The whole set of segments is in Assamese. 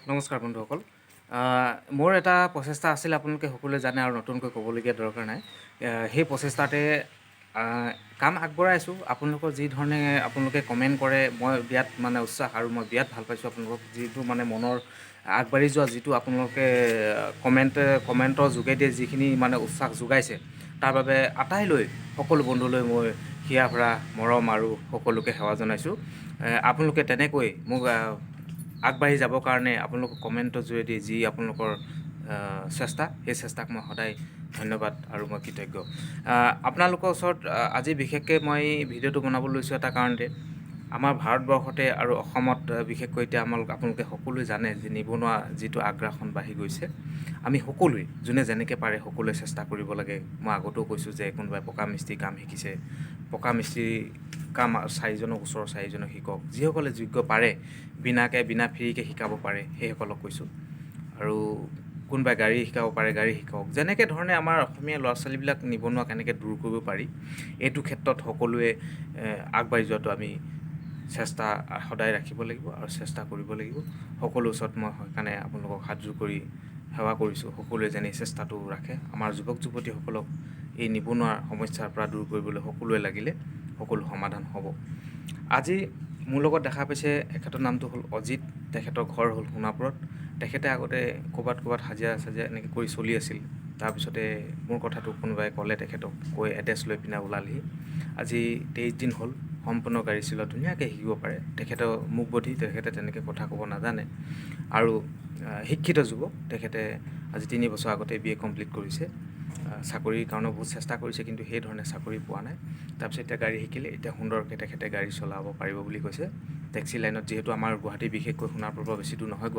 নমস্কাৰ বন্ধুসকল। মোৰ এটা প্ৰচেষ্টা আছিল, আপোনালোকে সকলোৱে জানে আৰু নতুনকৈ ক'বলগীয়া দৰকাৰ নাই। সেই প্ৰচেষ্টাতে কাম আগবঢ়াইছোঁ। আপোনালোকৰ যি ধৰণে আপোনালোকে কমেণ্ট কৰে, মই বিৰাট উৎসাহ আৰু মই বিৰাট ভাল পাইছোঁ। আপোনালোকক যিটো মনৰ আগবাঢ়ি যোৱা যিটো আপোনালোকে কমেণ্টৰ যোগেদি যিখিনি উৎসাহ যোগাইছে, তাৰ বাবে আটাইলৈ সকলো বন্ধুলৈ মই হিয়া ভৰা মৰম আৰু সকলোকে সেৱা জনাইছোঁ। আপোনালোকে তেনেকৈ মোক আগবাঢ়ি যাবৰ কাৰণে আপোনালোকৰ কমেণ্টৰ জৰিয়তে যি আপোনালোকৰ চেষ্টা, সেই চেষ্টাক মই সদায় ধন্যবাদ আৰু মই কৃতজ্ঞ। আপোনালোকৰ ওচৰত আজি বিশেষকৈ মই ভিডিঅ'টো বনাবলৈ লৈছোঁ এটা কাৰণতে। আমাৰ ভাৰতবৰ্ষতে আৰু অসমত বিশেষকৈ এতিয়া আপোনালোকে সকলোৱে জানে যে নিবনুৱা যিটো আগ্ৰাসন বাঢ়ি গৈছে। আমি সকলোৱে যোনে যেনেকৈ পাৰে সকলোৱে চেষ্টা কৰিব লাগে। মই আগতেও কৈছোঁ যে কোনোবাই পকা মিস্ত্ৰী কাম শিকিছে, পকা মিস্ত্ৰী কাম চাৰিজনক ওচৰৰ চাৰিজনক শিকক। যিসকলে যোগ্য পাৰে বিনা ফ্ৰীকৈ শিকাব পাৰে সেইসকলক কৈছোঁ। আৰু কোনোবাই গাড়ী শিকাব পাৰে গাড়ী শিকাওক। যেনেকৈ ধৰণে আমাৰ অসমীয়া ল'ৰা ছোৱালীবিলাক নিবনুৱা কেনেকৈ দূৰ কৰিব পাৰি, এইটো ক্ষেত্ৰত সকলোৱে আগবাঢ়ি যোৱাটো আমি চেষ্টা সদায় ৰাখিব লাগিব আৰু চেষ্টা কৰিব লাগিব। সকলো ওচৰত মই সেইকাৰণে আপোনালোকক হাতযোৰ কৰি সেৱা কৰিছোঁ। সকলোৱে যেনে চেষ্টাটো ৰাখে। আমাৰ যুৱক যুৱতীসকলক এই নিবনুৱাৰ সমস্যাৰ পৰা দূৰ কৰিবলৈ সকলোৱে লাগিলে সকলো সমাধান হ'ব। আজি মোৰ লগত দেখা পাইছে, এখেতৰ নামটো হ'ল অজিত। তেখেতৰ ঘৰ হ'ল সোণাপুৰত। তেখেতে আগতে ক'ৰবাত হাজিৰা এনেকৈ কৰি চলি আছিল। তাৰপিছতে মোৰ কথাটো কোনোবাই ক'লে, তেখেতক কৈ এড্ৰেছ লৈ পিনে ওলালহি। আজি 23 দিন হ'ল সম্পূৰ্ণ গাড়ী চলোৱা ধুনীয়াকৈ শিকিব পাৰে। তেখেতৰ মুকবধিৰ, তেখেতে তেনেকৈ কথা ক'ব নাজানে আৰু শিক্ষিত যুৱক। তেখেতে আজি 3 বছৰ আগতে BA কমপ্লিট কৰিছে। চাকৰিৰ কাৰণেও বহুত চেষ্টা কৰিছে, কিন্তু সেই ধৰণে চাকৰি পোৱা নাই। তাৰপিছত এতিয়া গাড়ী শিকিলে, এতিয়া সুন্দৰকৈ তেখেতে গাড়ী চলাব পাৰিব বুলি কৈছে। টেক্সি লাইনত, যিহেতু আমাৰ গুৱাহাটী বিশেষকৈ সোণাপুৰৰ পৰা বেছি দূৰ নহয়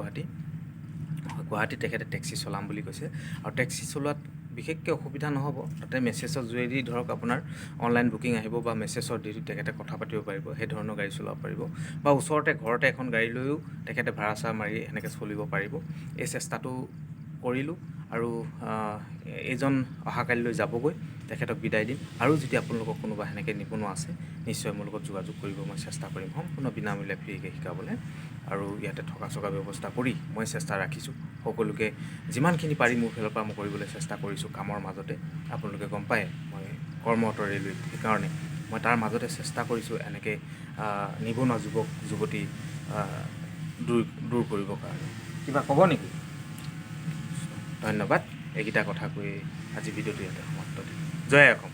গুৱাহাটীত তেখেতে টেক্সি চলাম বুলি কৈছে। আৰু টেক্সি চলোৱাত বিশেষকৈ অসুবিধা নহ'ব। তাতে মেছেজৰ যোগেদি ধৰক আপোনাৰ অনলাইন বুকিং আহিব বা মেছেজৰ দি তেখেতে কথা পাতিব পাৰিব, সেই ধৰণৰ গাড়ী চলাব পাৰিব। বা ওচৰতে ঘৰতে এখন গাড়ী লৈও তেখেতে ভাড়া চাড়া মাৰি এনেকৈ চলিব পাৰিব। এই চেষ্টাটো কৰিলোঁ আৰু এইজন অহাকালিলৈ যাবগৈ। তেখেতক বিদায় দিম। আৰু যদি আপোনালোকৰ কোনোবা সেনেকৈ নিবনুৱা আছে, নিশ্চয় মোৰ লগত যোগাযোগ কৰিব। মই চেষ্টা কৰিম সম্পূৰ্ণ বিনামূলীয়া ফ্ৰীকৈ শিকাবলৈ। আৰু ইয়াতে থকা চকা ব্যৱস্থা কৰি মই চেষ্টা ৰাখিছোঁ। সকলোকে যিমানখিনি পাৰি মোৰ ফালৰ পৰা মই কৰিবলৈ চেষ্টা কৰিছোঁ কামৰ মাজতে। আপোনালোকে গম পায় মই কৰ্মৰত ৰেলৱেত, সেইকাৰণে মই তাৰ মাজতে চেষ্টা কৰিছোঁ এনেকৈ নিবনুৱা যুৱক যুৱতী দূৰ কৰিবৰ কাৰণে। কিবা ক'ব নেকি? ধন্যবাদ। এইকেইটা কথা কৈ আজি ভিডিঅ'টো ইয়াতে সমাপ্ত দিম। জয় অসম।